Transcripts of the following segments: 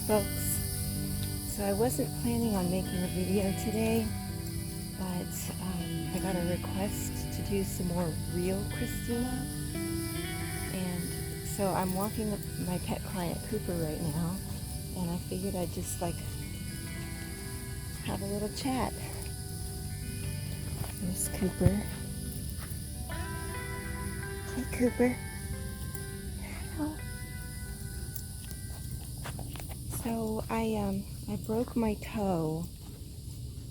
folks. So I wasn't planning on making a video today, but I got a request to do some more real Christina, and so I'm walking with my pet client Kooper right now, and I figured I'd just have a little chat. There's Kooper. Hey Kooper. Oh. So I broke my toe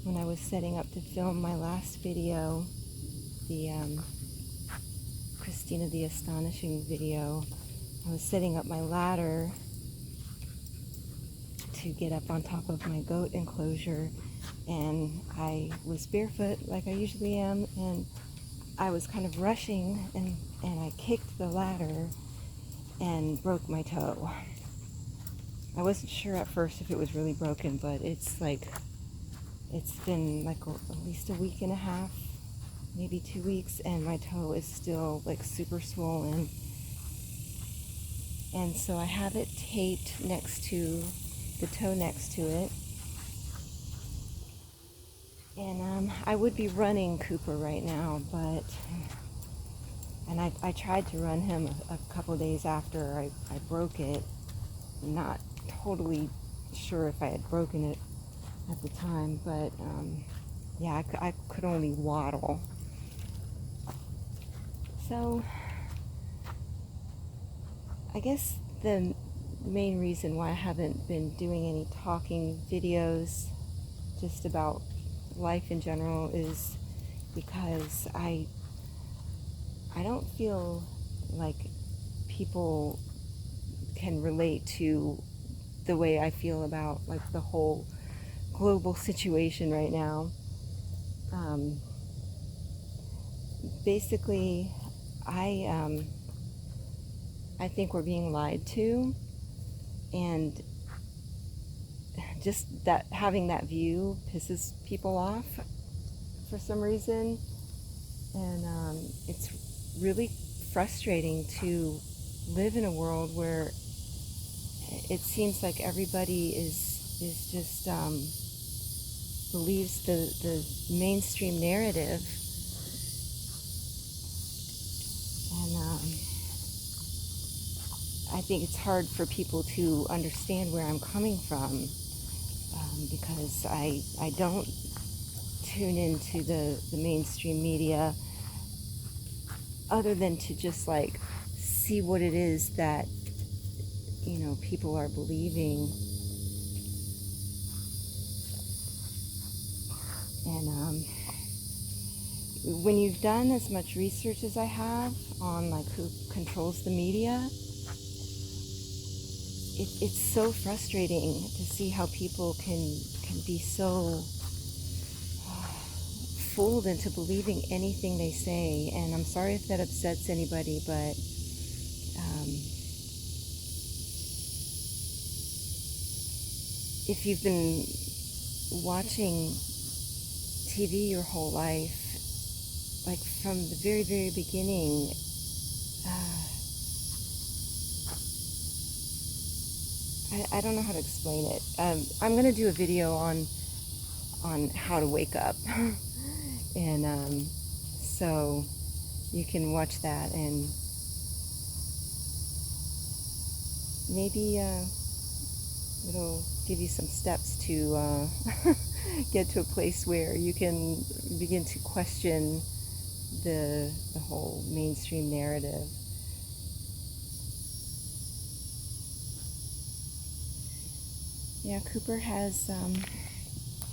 when I was setting up to film my last video, the Christina the Astonishing video. I was setting up my ladder to get up on top of my goat enclosure, and I was barefoot like I usually am, and I was kind of rushing, and I kicked the ladder and broke my toe. I wasn't sure at first if it was really broken, but it's been at least a week and a half, maybe 2 weeks, and my toe is still super swollen. And so I have it taped next to the toe next to it. And I would be running Kooper right now, and I tried to run him a couple days after I broke it. Not totally sure if I had broken it at the time, but yeah, I could only waddle. So I guess the main reason why I haven't been doing any talking videos just about life in general is because I don't feel like people can relate to the way I feel about the whole global situation right now. Basically, I think we're being lied to, and just that having that view pisses people off for some reason, and it's really frustrating to live in a world where it seems like everybody is just believes the mainstream narrative, and I think it's hard for people to understand where I'm coming from, because I don't tune into the mainstream media other than to just see what it is that people are believing. And when you've done as much research as I have on who controls the media, it's so frustrating to see how people can be so fooled into believing anything they say. And I'm sorry if that upsets anybody, but if you've been watching TV your whole life, from the very, very beginning, I don't know how to explain it. I'm going to do a video on how to wake up, and so you can watch that, and maybe it'll give you some steps to get to a place where you can begin to question the whole mainstream narrative. Yeah, Kooper has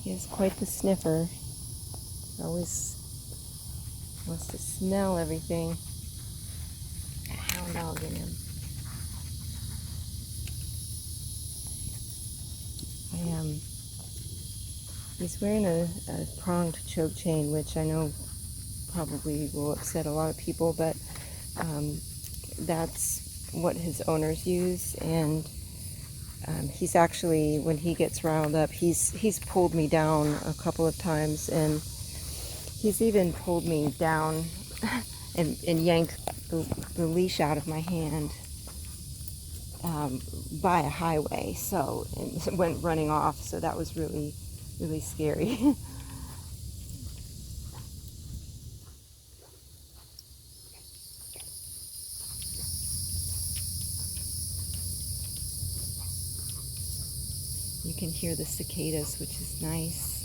he has quite the sniffer. Always wants to smell everything. A hound dog in him. He's wearing a pronged choke chain, which I know probably will upset a lot of people, but that's what his owners use, and he's actually, when he gets riled up, he's pulled me down a couple of times, and he's even pulled me down and yanked the leash out of my hand. by a highway, so and went running off. So that was really, really scary. You can hear the cicadas, which is nice.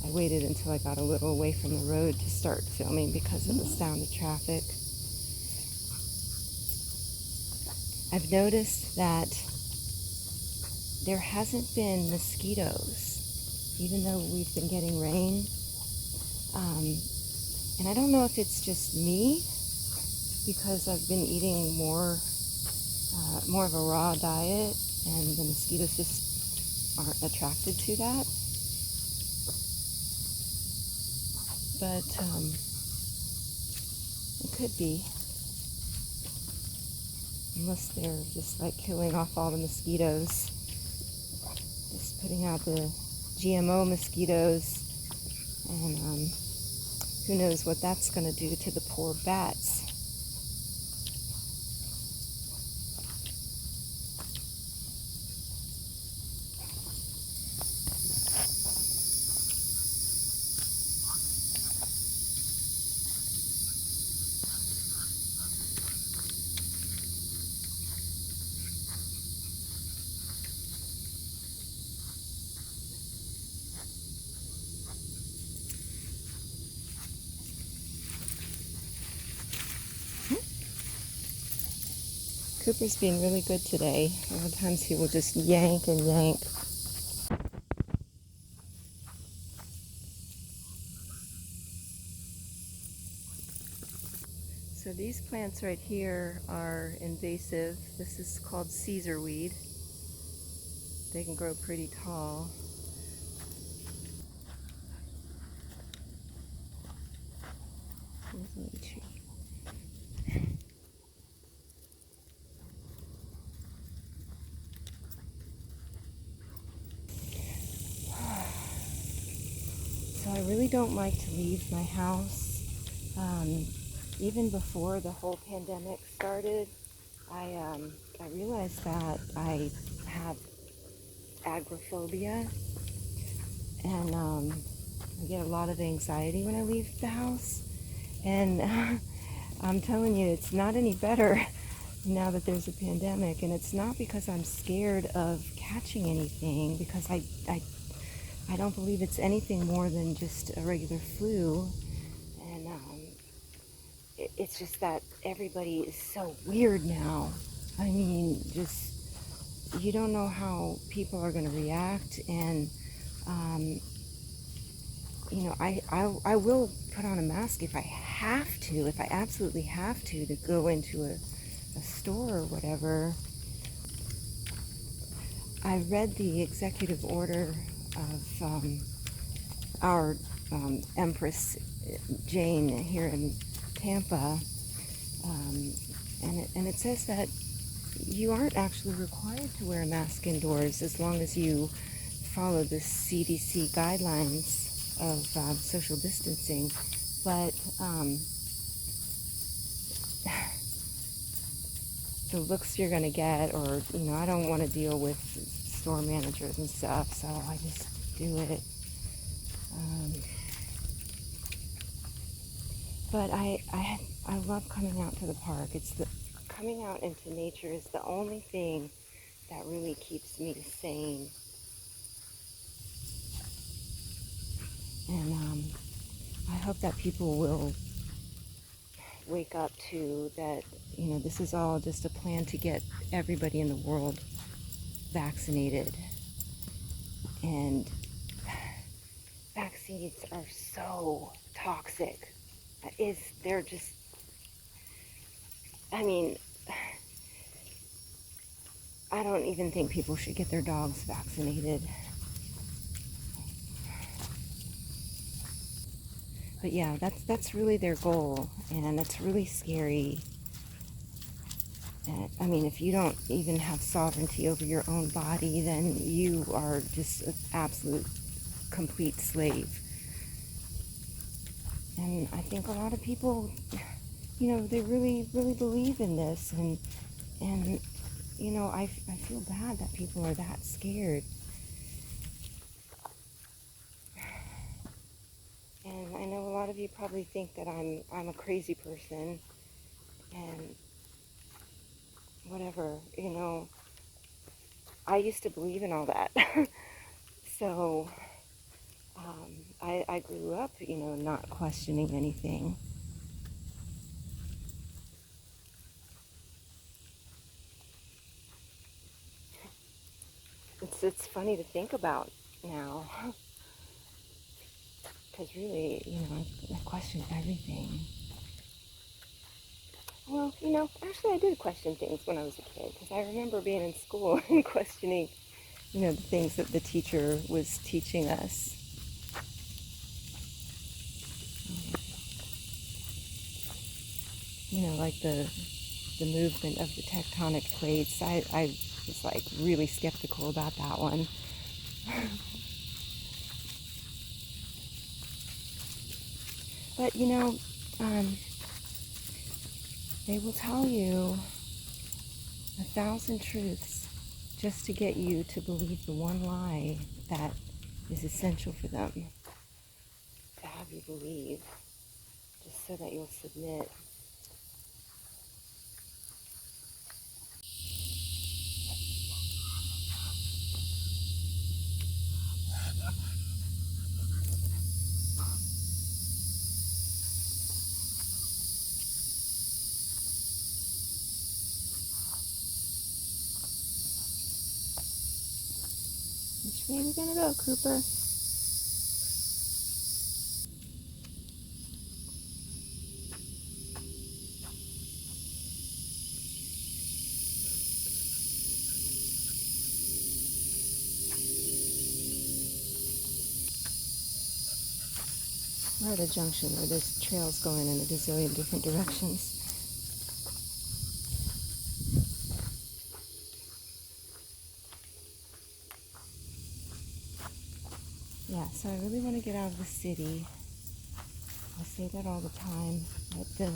I waited until I got a little away from the road to start filming because of the sound of traffic. I've noticed that there hasn't been mosquitoes, even though we've been getting rain. And I don't know if it's just me, because I've been eating more of a raw diet, and the mosquitoes just aren't attracted to that. But it could be, unless they're just like killing off all the mosquitoes, just putting out the GMO mosquitoes, and who knows what that's going to do to the poor bats. Kooper's being really good today. A lot of times he will just yank and yank. So these plants right here are invasive. This is called Caesar weed. They can grow pretty tall. Here's a little tree. So I really don't like to leave my house. Even before the whole pandemic started, I realized that I have agoraphobia, and I get a lot of anxiety when I leave the house. And I'm telling you, it's not any better now that there's a pandemic. And it's not because I'm scared of catching anything, because I don't believe it's anything more than just a regular flu. And it's just that everybody is so weird now. I mean, just, you don't know how people are going to react. And you know, I will put on a mask if I have to, if I absolutely have to go into a store or whatever. I read the executive order of our Empress Jane here in Tampa, and it says that you aren't actually required to wear a mask indoors as long as you follow the CDC guidelines of social distancing. But the looks you're going to get, or, you know, I don't want to deal with store managers and stuff, so I just do it. But I love coming out to the park. Coming out into nature is the only thing that really keeps me sane. And I hope that people will wake up to that, you know, this is all just a plan to get everybody in the world vaccinated. And vaccines are so toxic. They're just, I mean, I don't even think people should get their dogs vaccinated. But yeah, that's really their goal, and it's really scary. And, I mean, if you don't even have sovereignty over your own body, then you are just an absolute, complete slave. And I think a lot of people they really, really believe in this, and I feel bad that people are that scared. And I know a lot of you probably think that I'm a crazy person, and whatever, I used to believe in all that. So I grew up, not questioning anything. It's funny to think about now, because really, I question everything. Well, actually I did question things when I was a kid, because I remember being in school and questioning, the things that the teacher was teaching us. Like the movement of the tectonic plates. I was like really skeptical about that one. But they will tell you 1,000 truths just to get you to believe the one lie that is essential for them to have you believe, just so that you'll submit. Which way are we gonna go, Kooper? We're at a junction where there's trails going in a gazillion different directions. Yeah, so I really want to get out of the city. I say that all the time, but the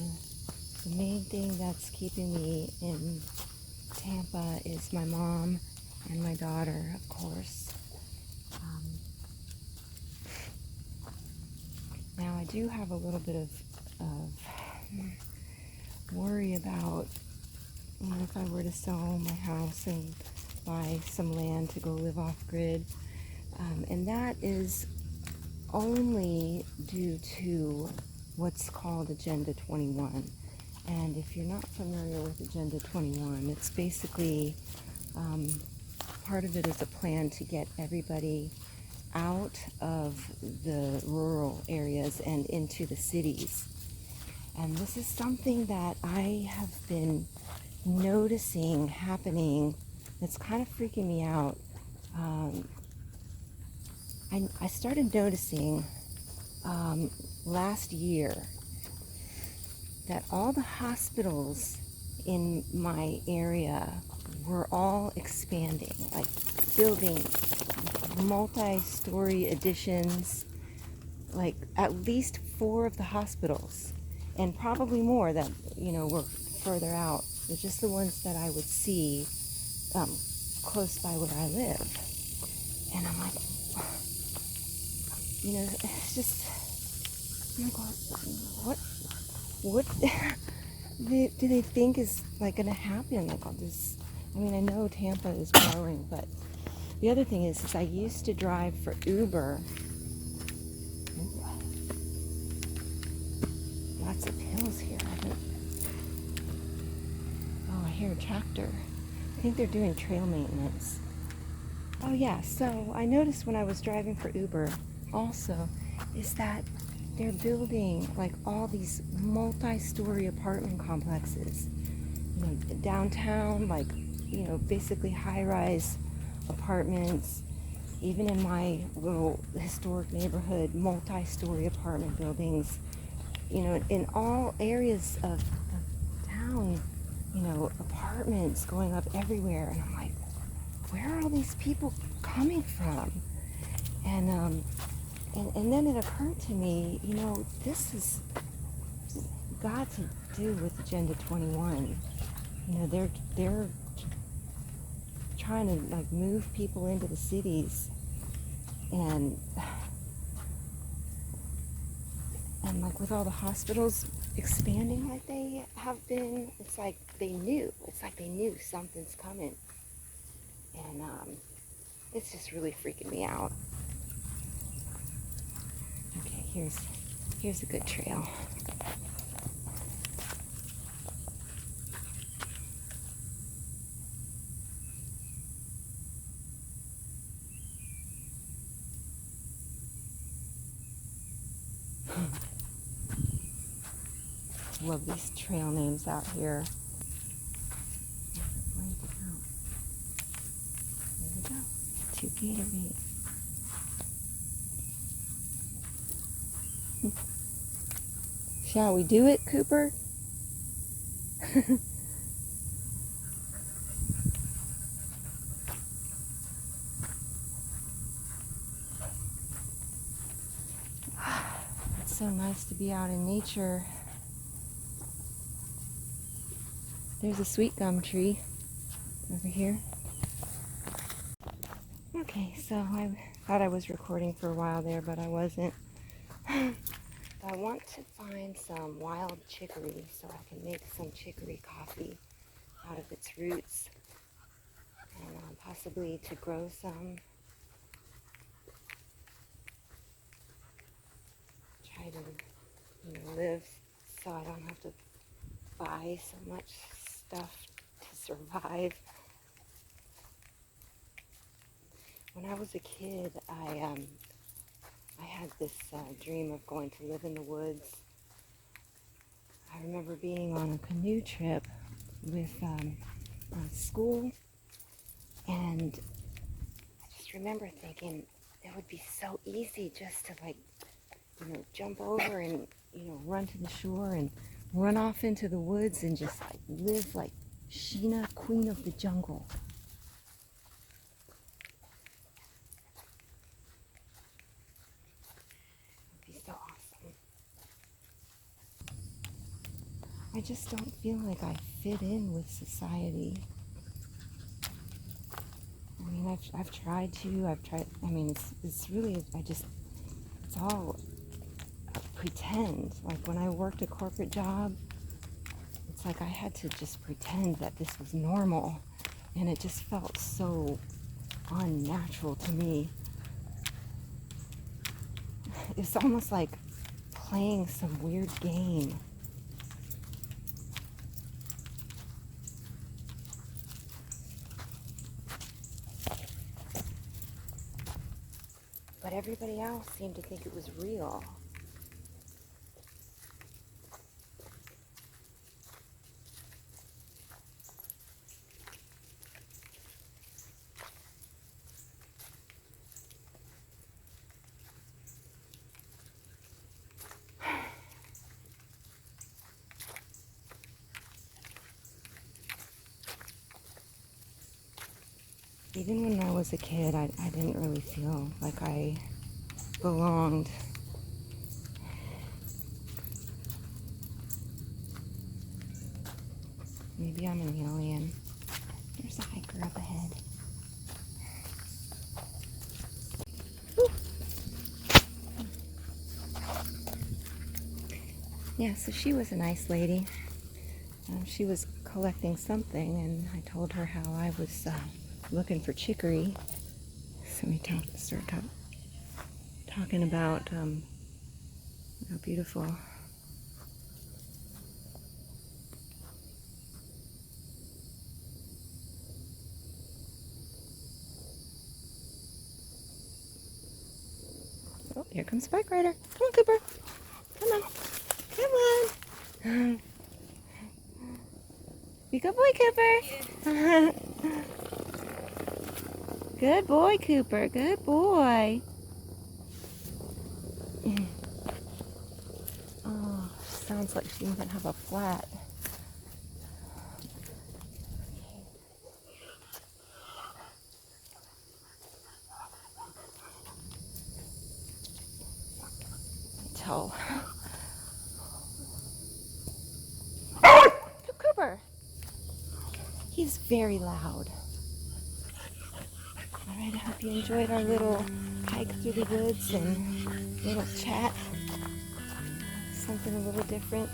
main thing that's keeping me in Tampa is my mom and my daughter, of course. Now, I do have a little bit of worry about if I were to sell my house and buy some land to go live off-grid. And that is only due to what's called Agenda 21. And if you're not familiar with Agenda 21, it's basically part of it is a plan to get everybody out of the rural areas and into the cities. And this is something that I have been noticing happening that's kind of freaking me out. I started noticing last year that all the hospitals in my area were all expanding, like building multi-story additions, like at least 4 of the hospitals, and probably more that were further out. They're just the ones that I would see close by where I live. And I'm like, it's just, I'm like, what do they think is like going to happen? Like all this, I mean, I know Tampa is growing, but the other thing is I used to drive for Uber. Ooh, lots of hills here. I hear a tractor. I think they're doing trail maintenance. Oh yeah, so I noticed when I was driving for Uber also is that they're building like all these multi-story apartment complexes, downtown, like, basically high-rise apartments. Even in my little historic neighborhood, multi-story apartment buildings, in all areas of town, apartments going up everywhere. And I'm like, where are all these people coming from? And then it occurred to me, this is got to do with Agenda 21. You know, they're trying to like move people into the cities, and like with all the hospitals expanding like they have been, it's like they knew something's coming, and it's just really freaking me out. Okay, here's a good trail. Love these trail names out here. Where did it go? There we go. 2 Gatorade. Shall we do it, Kooper? It's so nice to be out in nature. There's a sweet gum tree over here. Okay, so I thought I was recording for a while there, but I wasn't. I want to find some wild chicory so I can make some chicory coffee out of its roots, and possibly to grow some. Try to, live so I don't have to buy so much stuff to survive. When I was a kid, I had this dream of going to live in the woods. I remember being on a canoe trip with school, and I just remember thinking it would be so easy just to jump over and run to the shore and run off into the woods and just live like Sheena, Queen of the Jungle. It would be so awesome. I just don't feel like I fit in with society. I mean, I've tried to. I mean, it's really, it's all pretend. Like when I worked a corporate job, it's like I had to just pretend that this was normal, and it just felt so unnatural to me. It's almost like playing some weird game. But everybody else seemed to think it was real. Even when I was a kid, I didn't really feel like I belonged. Maybe I'm an alien. There's a hiker up ahead. Woo. Yeah, so she was a nice lady. She was collecting something, and I told her how I was looking for chicory. So we started talking about how beautiful. Oh, here comes Bike Rider. Come on, Kooper. Come on. Come on. Be a good boy, Kooper. Good boy, Kooper. Good boy. Oh, sounds like she might have a flat. Tell He's very loud. Alright, I hope you enjoyed our little hike through the woods and little chat. Something a little different.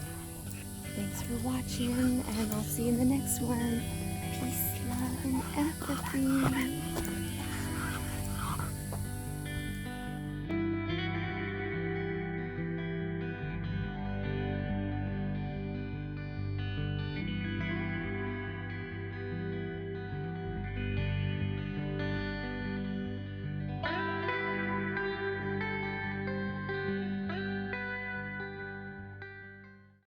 Thanks for watching, and I'll see you in the next one. Peace, love, and empathy.